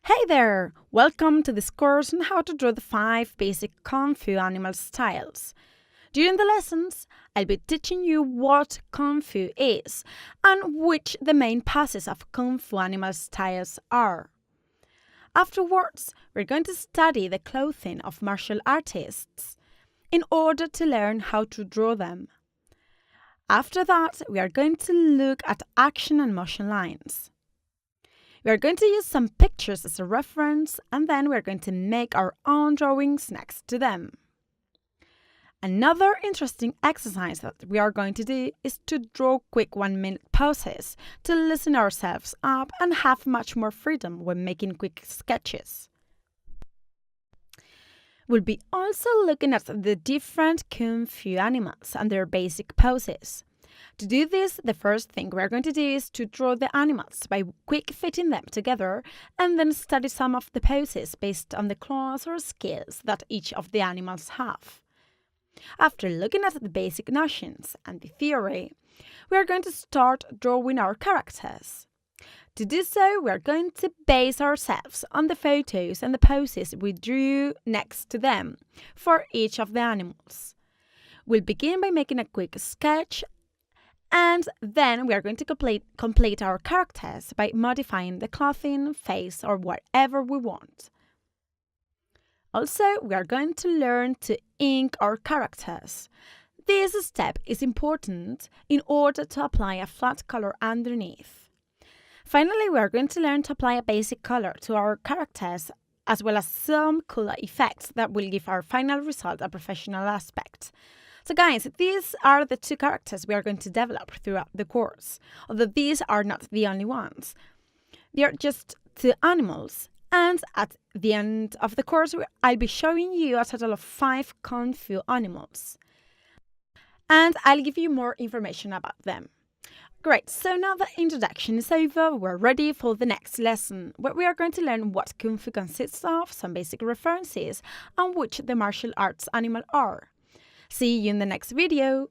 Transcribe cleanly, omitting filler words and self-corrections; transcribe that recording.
Hey there! Welcome to this course on how to draw the 5 basic Kung Fu animal styles. During the lessons, I'll be teaching you what Kung Fu is and which the main passes of Kung Fu animal styles are. Afterwards, we're going to study the clothing of martial artists in order to learn how to draw them. After that, we are going to look at action and motion lines. We are going to use some pictures as a reference, and then we are going to make our own drawings next to them. Another interesting exercise that we are going to do is to draw quick 1-minute poses to loosen ourselves up and have much more freedom when making quick sketches. We'll be also looking at the different Kung Fu animals and their basic poses. To do this, the first thing we're going to do is to draw the animals by quick fitting them together and then study some of the poses based on the claws or skills that each of the animals have. After looking at the basic notions and the theory, we are going to start drawing our characters. To do so, we are going to base ourselves on the photos and the poses we drew next to them for each of the animals. We'll begin by making a quick sketch, and then we are going to complete our characters by modifying the clothing, face, or whatever we want. Also, we are going to learn to ink our characters. This step is important in order to apply a flat color underneath. Finally, we are going to learn to apply a basic color to our characters, as well as some cool effects that will give our final result a professional aspect. So guys, these are the 2 characters we are going to develop throughout the course, although these are not the only ones. They are just 2 animals, and at the end of the course, I'll be showing you a total of 5 Kung Fu animals. And I'll give you more information about them. Great, so now the introduction is over, we're ready for the next lesson, where we are going to learn what Kung Fu consists of, some basic references, and which the martial arts animal are. See you in the next video.